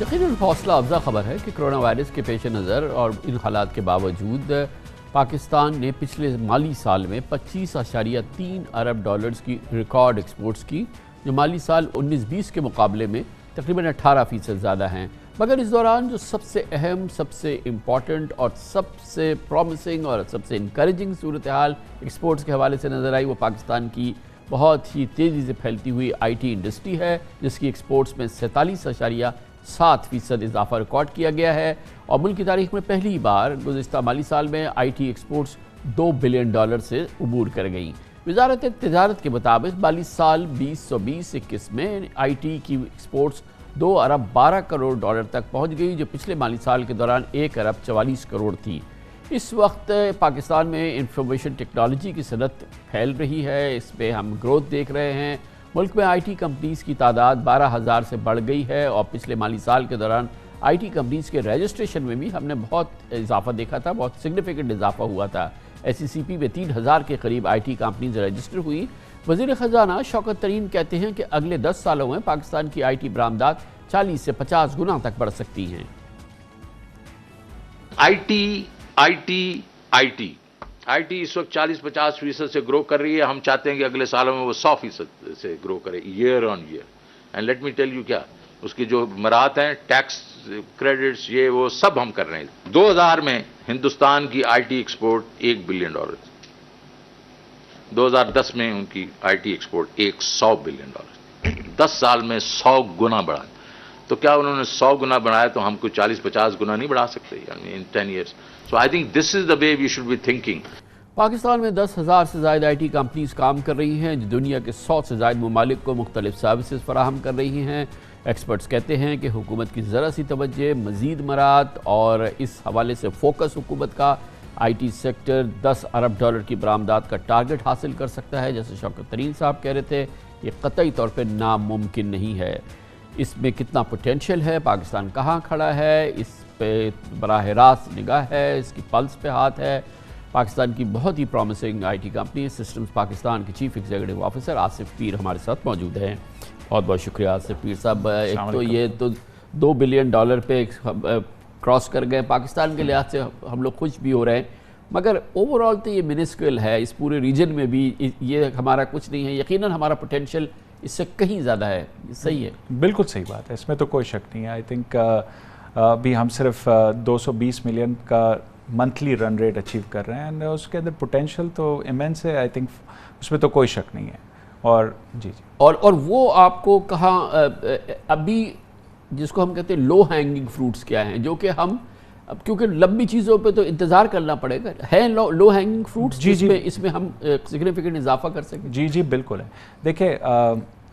یقیناً حوصلہ افزا خبر ہے کہ کرونا وائرس کے پیش نظر اور ان حالات کے باوجود پاکستان نے پچھلے مالی سال میں 25.3 ارب ڈالرز کی ریکارڈ ایکسپورٹس کی، جو مالی سال 19-20 کے مقابلے میں تقریباً 18% زیادہ ہیں۔ مگر اس دوران جو سب سے اہم، سب سے امپورٹنٹ اور سب سے پرومسنگ اور سب سے انکریجنگ صورتحال ایکسپورٹس کے حوالے سے نظر آئی، وہ پاکستان کی بہت ہی تیزی سے پھیلتی ہوئی آئی ٹی انڈسٹری ہے، جس کی ایکسپورٹس میں 47.7% اضافہ ریکارڈ کیا گیا ہے، اور ملک کی تاریخ میں پہلی بار گزشتہ مالی سال میں آئی ٹی ایکسپورٹس $2 بلین سے عبور کر گئیں۔ وزارت تجارت کے مطابق مالی سال 2020-21 میں آئی ٹی کی ایکسپورٹس $2 ارب 12 کروڑ تک پہنچ گئی، جو پچھلے مالی سال کے دوران 1 ارب 44 کروڑ تھی۔ اس وقت پاکستان میں انفارمیشن ٹیکنالوجی کی صنعت پھیل رہی ہے، اس پہ ہم گروتھ دیکھ رہے ہیں۔ ملک میں آئی ٹی کمپنیز کی تعداد 12,000 سے بڑھ گئی ہے، اور پچھلے مالی سال کے دوران آئی ٹی کمپنیز کے رجسٹریشن میں بھی ہم نے بہت اضافہ دیکھا تھا، بہت سگنیفیکنٹ اضافہ ہوا تھا۔ ایس سی سی پی میں 3,000 کے قریب آئی ٹی کمپنیز رجسٹر ہوئی۔ وزیر خزانہ شوکت ترین کہتے ہیں کہ اگلے 10 سالوں میں پاکستان کی آئی ٹی برآمدات 40 سے 50 گنا تک بڑھ سکتی ہیں۔ آئی ٹی اس وقت 40-50% سے گرو کر رہی ہے۔ ہم چاہتے ہیں کہ اگلے سالوں میں وہ 100% سے گرو کرے year on year. And let me tell you, کیا اس کی جو مراحت ہیں، ٹیکس کریڈٹس، یہ وہ سب ہم کر رہے ہیں۔ 2000 میں ہندوستان کی آئی ٹی ایکسپورٹ $1 بلین، 2010 میں ان کی آئی ٹی ایکسپورٹ $100 بلین، 10 سال میں 100 گنا بڑھا۔ تو کیا انہوں نے 100 گنا بڑھایا تو ہم کو 40-50 گنا نہیں بڑھا سکتے ان 10 years؟ So I think this is the way we should be thinking۔ Pakistan میں 10,000 سے زائد آئی ٹی کمپنیز کام کر رہی ہیں، جو دنیا کے 100 سے زائد ممالک کو مختلف سروسز فراہم کر رہی ہیں۔ ایکسپرٹس کہتے ہیں کہ حکومت کی ذرا سی توجہ، مزید مراعات اور اس حوالے سے فوکس حکومت کا آئی ٹی سیکٹر $10 ارب کی برآمدات کا ٹارگٹ حاصل کر سکتا ہے۔ جیسے شوکت ترین صاحب کہہ رہے تھے، یہ قطعی طور پہ ناممکن نہیں ہے۔ اس میں کتنا پوٹینشل ہے، پاکستان کہاں کھڑا ہے، اس پہ براہ راست نگاہ ہے، اس کی پلس پہ ہاتھ ہے۔ پاکستان کی بہت ہی promising I T company systems Pakistan کے چیف ایگزیکٹو آفیسر آصف پیر ہمارے ساتھ موجود ہیں۔ بہت بہت شکریہ آصف پیر صاحب۔ ایک تو یہ تو $2 بلین پہ کراس کر گئے، پاکستان کے لحاظ سے ہم لوگ خوش بھی ہو رہے ہیں، مگر اوورآل تو یہ منسکل ہے۔ اس پورے ریجن میں بھی یہ ہمارا کچھ نہیں ہے، یقیناً ہمارا پوٹینشل اس سے کہیں زیادہ ہے۔ صحیح ہے، بالکل صحیح بات ہے، اس میں تو کوئی شک نہیں ہے۔ آئی تھنک ابھی ہم صرف 220 ملین کا منتھلی رن ریٹ اچیو کر رہے ہیں، اینڈ اس کے اندر پوٹینشیل تو ایمنس ہے۔ آئی تھنک اس میں تو کوئی شک نہیں ہے۔ اور جی اور وہ آپ کو کہاں ابھی جس کو ہم کہتے ہیں لو ہینگنگ فروٹس کیا ہیں، جو کہ ہم اب کیونکہ لمبی چیزوں پہ تو انتظار کرنا پڑے گا، ہے لو ہینگنگ فروٹس اس میں ہم سگنیفیکنٹ اضافہ کر سکیں؟ جی بالکل ہے۔ دیکھیں،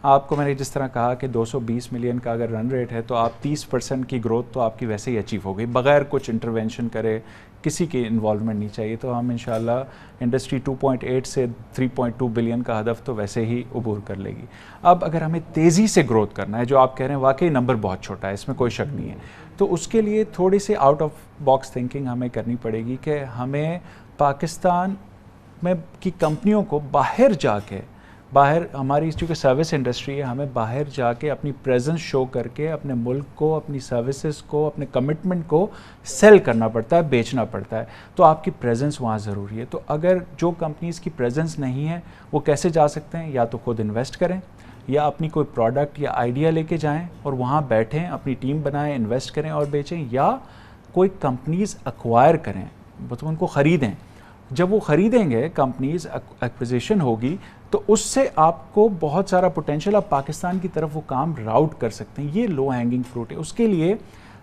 آپ کو میں نے جس طرح کہا کہ 220 ملین کا اگر رن ریٹ ہے تو آپ 30% کی گروتھ تو آپ کی ویسے ہی اچیو ہو گئی، بغیر کچھ انٹرونشن کرے، کسی کی انوالومنٹ نہیں چاہیے، تو ہم انشاءاللہ انڈسٹری 2.8 سے 3.2 بلین کا ہدف تو ویسے ہی عبور کر لے گی۔ اب اگر ہمیں تیزی سے گروتھ کرنا ہے، جو آپ کہہ رہے ہیں واقعی نمبر بہت چھوٹا ہے، اس میں کوئی شک نہیں ہے، تو اس کے لیے تھوڑی C out of box thinking ہمیں کرنی پڑے گی کہ ہمیں پاکستان میں کی کمپنیوں کو باہر ہماری چونکہ سروس انڈسٹری ہے، ہمیں باہر جا کے اپنی پریزنس شو کر کے اپنے ملک کو، اپنی سروسز کو، اپنے کمٹمنٹ کو سیل کرنا پڑتا ہے، بیچنا پڑتا ہے، تو آپ کی پریزنس وہاں ضروری ہے۔ تو اگر جو کمپنیز کی پریزنس نہیں ہے، وہ کیسے جا سکتے ہیں؟ یا تو خود انویسٹ کریں، یا اپنی کوئی پروڈکٹ یا آئیڈیا لے کے جائیں اور وہاں بیٹھیں، اپنی ٹیم بنائیں، انویسٹ کریں اور بیچیں، یا کوئی کمپنیز ایکوائر کریں، مطلب ان کو خریدیں۔ جب وہ خریدیں گے، کمپنیز ایکوزیشن ہوگی، تو اس سے آپ کو بہت سارا پوٹینشیل، آپ پاکستان کی طرف وہ کام راؤٹ کر سکتے ہیں۔ یہ لو ہینگنگ فروٹ ہے۔ اس کے لیے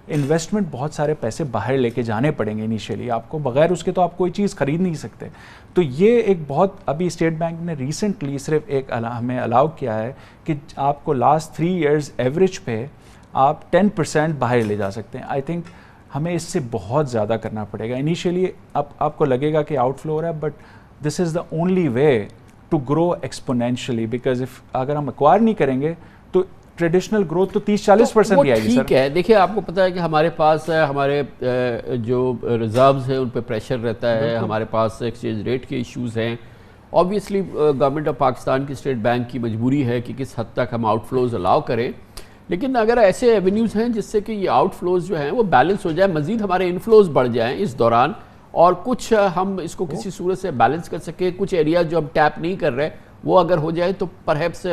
انویسٹمنٹ بہت سارے پیسے باہر لے کے جانے پڑیں گے انیشیلی، آپ کو بغیر اس کے تو آپ کوئی چیز خرید نہیں سکتے۔ تو یہ ایک بہت، ابھی اسٹیٹ بینک نے ریسنٹلی صرف ایک ہمیں الاؤ کیا ہے کہ آپ کو لاسٹ 3 years ایوریج پہ آپ 10% باہر لے جا سکتے ہیں۔ آئی تھنک ہمیں اس سے بہت زیادہ کرنا پڑے گا۔ انیشیلی اب آپ کو لگے گا کہ آؤٹ فلو ہو رہا ہے، but this is the only way to grow exponentially, because اگر ہم ایکوائر نہیں کریں گے تو ٹریڈیشنل گروتھ تو 30-40% بھی آئے گی۔ ٹھیک ہے، دیکھیں آپ کو پتہ ہے کہ ہمارے پاس ہمارے جو ریزروز ہیں ان پہ پریشر رہتا ہے، ہمارے پاس ایکسچینج ریٹ کے ایشوز ہیں۔ آبویسلی گورنمنٹ آف پاکستان کی اسٹیٹ بینک کی مجبوری ہے کہ کس حد تک ہم آؤٹ فلوز الاؤ کریں، لیکن اگر ایسے ایونیوز ہیں جس سے کہ یہ آؤٹ فلوز جو ہیں وہ بیلنس ہو جائے, مزید ہمارے انفلوز بڑھ جائیں اس دوران, اور کچھ ہم اس کو کسی صورت سے بیلنس کر سکیں, کچھ ایریاز جو ہم ٹیپ نہیں کر رہے وہ اگر ہو جائے تو پرہیپس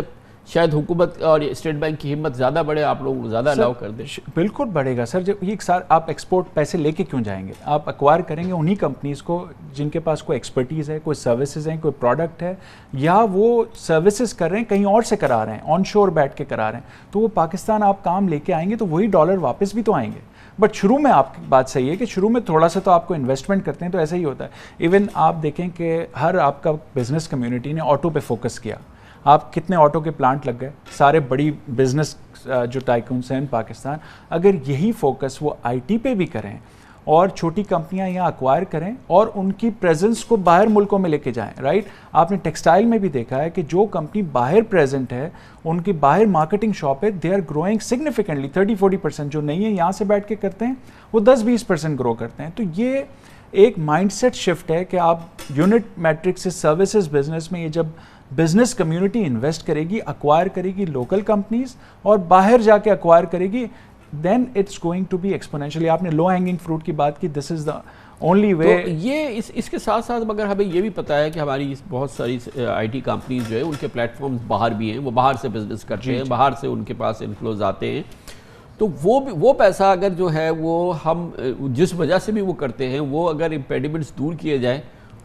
شاید حکومت اور اسٹیٹ بینک کی ہمت زیادہ بڑھے, آپ لوگوں کو زیادہ الاؤ کر دیں. بالکل بڑھے گا سر. جب یہ آپ ایکسپورٹ پیسے لے کے کیوں جائیں گے, آپ ایکوائر کریں گے انہی کمپنیز کو جن کے پاس کوئی ایکسپرٹیز ہے, کوئی سروسز ہیں, کوئی پروڈکٹ ہے, یا وہ سروسز کر رہے ہیں کہیں اور سے کرا رہے ہیں, آن شور بیٹھ کے کرا رہے ہیں, تو وہ پاکستان آپ کام لے کے آئیں گے تو وہی ڈالر واپس بھی تو آئیں گے. بٹ شروع میں آپ کی بات صحیح ہے کہ شروع میں تھوڑا سا تو آپ کو انویسٹمنٹ کرتے ہیں تو ایسا ہی ہوتا ہے. ایون آپ دیکھیں کہ ہر آپ کا بزنس کمیونٹی نے آٹو پہ فوکس کیا. آپ کتنے آٹو کے پلانٹ لگ گئے, سارے بڑی بزنس جو ٹائکونس ہیں پاکستان, اگر یہی فوکس وہ آئی ٹی پہ بھی کریں اور چھوٹی کمپنیاں یہاں ایکوائر کریں اور ان کی پریزنس کو باہر ملکوں میں لے کے جائیں, رائٹ. آپ نے ٹیکسٹائل میں بھی دیکھا ہے کہ جو کمپنی باہر پریزنٹ ہے, ان کی باہر مارکیٹنگ شاپ ہے, دے آر گروئنگ سگنیفیکنٹلی 30-40%. جو نہیں ہے یہاں سے بیٹھ کے کرتے ہیں وہ 10-20% گرو کرتے ہیں. تو یہ ایک مائنڈ سیٹ شفٹ ہے کہ آپ یونٹ میٹرک سے سروسز بزنس میں, یہ جب بزنس کمیونٹی انویسٹ کرے گی, ایکوائر کرے گی لوکل کمپنیز اور باہر جا کے ایکوائر کرے گی, then it's going to be exponentially. آپ نے لو ہینگنگ فروٹ کی بات کی, this is the only way. تو یہ اس کے ساتھ ساتھ مگر ہمیں یہ بھی پتہ ہے کہ ہماری بہت ساری آئی ٹی کمپنیز جو ہے ان کے پلیٹ فارمز باہر بھی ہیں, وہ باہر سے بزنس کرتے ہیں, باہر سے ان کے پاس انفلوز آتے ہیں. تو وہ پیسہ اگر جو ہے وہ ہم جس وجہ سے بھی وہ کرتے ہیں وہ اگر امپیڈیمنٹس دور کیے جائیں,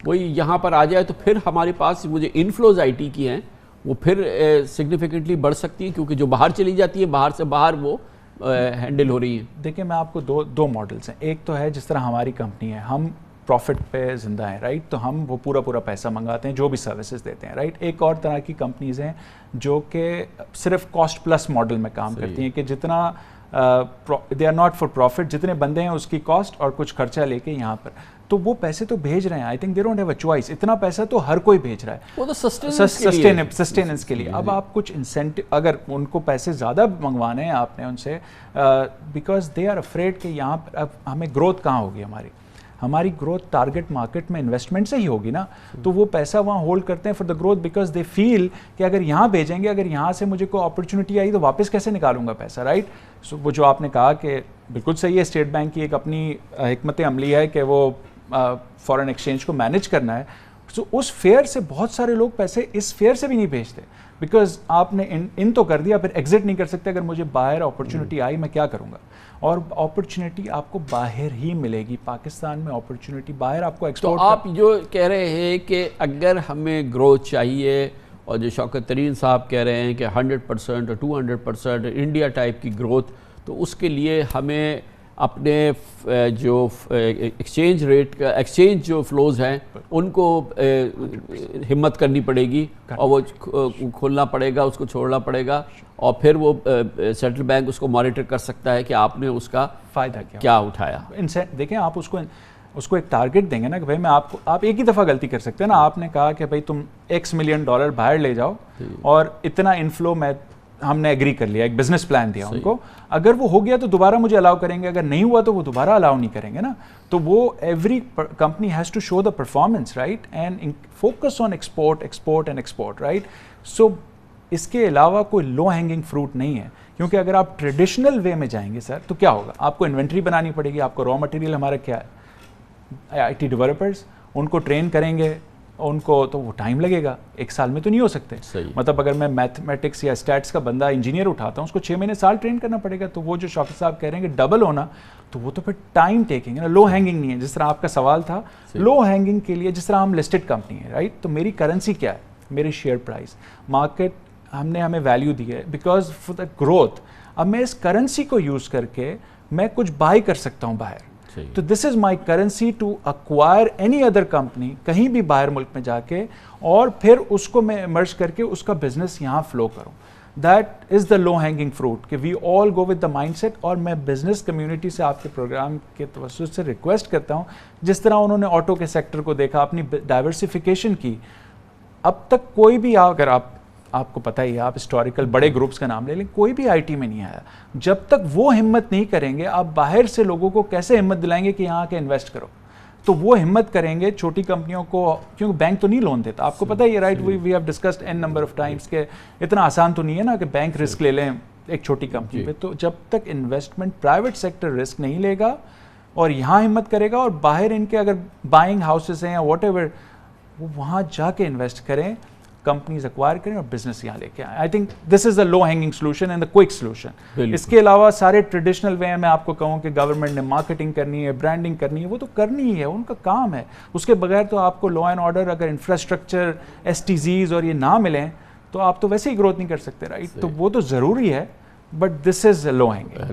وہی یہاں پر آ جائے, تو پھر ہمارے پاس وہ جو انفلوز آئی ٹی کی ہیں وہ پھر سگنیفیکنٹلی بڑھ سکتی ہیں, کیونکہ جو باہر چلی جاتی ہے باہر سے باہر وہ ہینڈل ہو رہی ہیں. دیکھیں میں آپ کو دو ماڈلز ہیں. ایک تو ہے جس طرح ہماری کمپنی ہے, ہم پروفٹ پہ زندہ ہیں, رائٹ. تو ہم وہ پورا پیسہ منگاتے ہیں جو بھی سروسز دیتے ہیں, رائٹ. ایک اور طرح کی کمپنیز ہیں جو کہ صرف کاسٹ پلس ماڈل میں کام کرتی ہیں, کہ جتنا they are not for profit, جتنے بندے ہیں اس کی کاسٹ اور کچھ خرچہ لے کے یہاں پر, تو وہ پیسے تو بھیج رہے ہیں. I think they don't have a choice. اتنا پیسہ تو ہر کوئی بھیج رہا ہے, وہ تو سسٹیننس کے لیے. اب آپ کچھ انسینٹیو, اگر ان کو پیسے زیادہ منگوانے ہیں آپ نے ان سے, بیکاز دے آر افریڈ کہ یہاں پر اب ہمیں گروتھ کہاں ہوگی, ہماری گروتھ ٹارگٹ مارکیٹ میں انویسٹمنٹ سے ہی ہوگی نا. تو وہ پیسہ وہاں ہولڈ کرتے ہیں for the growth, because they feel کہ اگر یہاں بھیجیں گے, اگر یہاں سے مجھے کوئی اپرچونیٹی آئی تو واپس کیسے نکالوں گا پیسہ, رائٹ. سو وہ جو آپ نے کہا کہ بالکل صحیح ہے, اسٹیٹ بینک کی ایک اپنی حکمت عملی ہے کہ وہ فارن ایکسچینج کو مینیج کرنا ہے. سو اس فیئر سے بہت سارے لوگ پیسے اس فیئر سے بھی نہیں بھیجتے, بیکاز آپ نے ان تو کر دیا, پھر ایگزٹ نہیں کر سکتے. اگر مجھے باہر اپرچونیٹی آئی میں کیا کروں گا, اور اپرچونیٹی آپ کو باہر ہی ملے گی. پاکستان میں اپرچونیٹی باہر آپ کو ایکسپورٹ. تو آپ جو کہہ رہے ہیں کہ اگر ہمیں گروتھ چاہیے, اور جو شوکت ترین صاحب کہہ رہے ہیں کہ 100% اور 200% انڈیا ٹائپ کی گروتھ, تو اس کے لیے ہمیں اپنے جو ایکسچینج ریٹ کا ایکسچینج جو فلوز ہیں ان کو ہمت کرنی پڑے گی, اور وہ کھولنا پڑے گا, اس کو چھوڑنا پڑے گا, اور پھر وہ سینٹرل بینک اس کو مانیٹر کر سکتا ہے کہ آپ نے اس کا فائدہ کیا اٹھایا. دیکھیں آپ اس کو ایک ٹارگٹ دیں گے نا کہ بھائی میں آپ ایک ہی دفعہ غلطی کر سکتے ہیں نا. آپ نے کہا کہ بھائی تم $X ملین باہر لے جاؤ اور اتنا انفلو ہم نے ایگری کر لیا, ایک بزنس پلان دیا ان کو. اگر وہ ہو گیا تو دوبارہ مجھے الاؤ کریں گے, اگر نہیں ہوا تو وہ دوبارہ الاؤ نہیں کریں گے نا. تو وہ every company has to show the performance, right, and focus on export, right. So اس کے علاوہ کوئی لو ہینگنگ فروٹ نہیں ہے, کیونکہ اگر آپ ٹریڈیشنل وے میں جائیں گے سر تو کیا ہوگا, آپ کو انوینٹری بنانی پڑے گی. آپ کو را مٹیریل ہمارا کیا ہے, آئی ٹی ڈیولپرز, ان کو ٹرین کریں گے ان کو, تو وہ ٹائم لگے گا, 1 سال میں تو نہیں ہو سکتے. مطلب اگر میں میتھمیٹکس یا اسٹیٹس کا بندہ انجینئر اٹھاتا ہوں, اس کو 6 مہینے سال ٹرین کرنا پڑے گا. تو وہ جو شوکت صاحب کہہ رہے ہیں کہ ڈبل ہونا, تو وہ تو پھر ٹائم ٹیکنگ ہے نا, لو ہینگنگ نہیں ہے. جس طرح آپ کا سوال تھا لو ہینگنگ کے لیے, جس طرح ہم لسٹڈ کمپنی ہے, رائٹ, تو میری کرنسی کیا ہے, میری شیئر پرائز, مارکیٹ ہمیں ویلیو دی ہے بیکاز فار دا گروتھ. اب میں اس کرنسی کو یوز کر کے میں کچھ بائی کر سکتا ہوں باہر. تو this is my currency to acquire any other company, کہیں بھی باہر ملک میں جا کے, اور پھر اس کو میں مرج کر کے اس کا بزنس یہاں فلو کروں. That is the low hanging fruit, کہ we all go with the mindset. اور میں بزنس کمیونٹی سے آپ کے پروگرام کے توسط سے ریکویسٹ کرتا ہوں, جس طرح انہوں نے آٹو کے سیکٹر کو دیکھا, اپنی ڈائیورسیفیکیشن کی. اب تک کوئی بھی, اگر آپ کو پتہ ہی ہے, آپ ہسٹوریکل بڑے گروپس کا نام لے لیں, کوئی بھی آئی ٹی میں نہیں آیا. جب تک وہ ہمت نہیں کریں گے, آپ باہر سے لوگوں کو کیسے ہمت دلائیں گے کہ یہاں کے انویسٹ کرو. تو وہ ہمت کریں گے چھوٹی کمپنیوں کو, کیونکہ بینک تو نہیں لون دیتا, آپ کو پتہ ہی ہے, right. We have discussed n number of times کہ اتنا آسان تو نہیں ہے نا کہ بینک رسک لے لیں ایک چھوٹی کمپنی پہ. تو جب تک انویسٹمنٹ پرائیویٹ سیکٹر رسک نہیں لے گا اور یہاں ہمت کرے گا, اور باہر ان کے اگر بائنگ ہاؤسز ہیں یا واٹ ایور, وہ وہاں جا کے انویسٹ کریں, کمپنیز ایکوائر کریں اور بزنس یہاں لے کے آئیں. I think this is the low hanging solution and the quick solution. اس کے علاوہ سارے ٹریڈیشنل وے ہیں, میں آپ کو کہوں کہ گورنمنٹ نے مارکیٹنگ کرنی ہے, برانڈنگ کرنی ہے, وہ تو کرنی ہی ہے, ان کا کام ہے. اس کے بغیر تو آپ کو لا اینڈ آرڈر, اگر انفراسٹرکچر, STZs اور یہ نہ ملیں تو آپ تو ویسے ہی گروتھ نہیں کر سکتے, رائٹ. تو وہ تو ضروری ہے, but this is love hanging.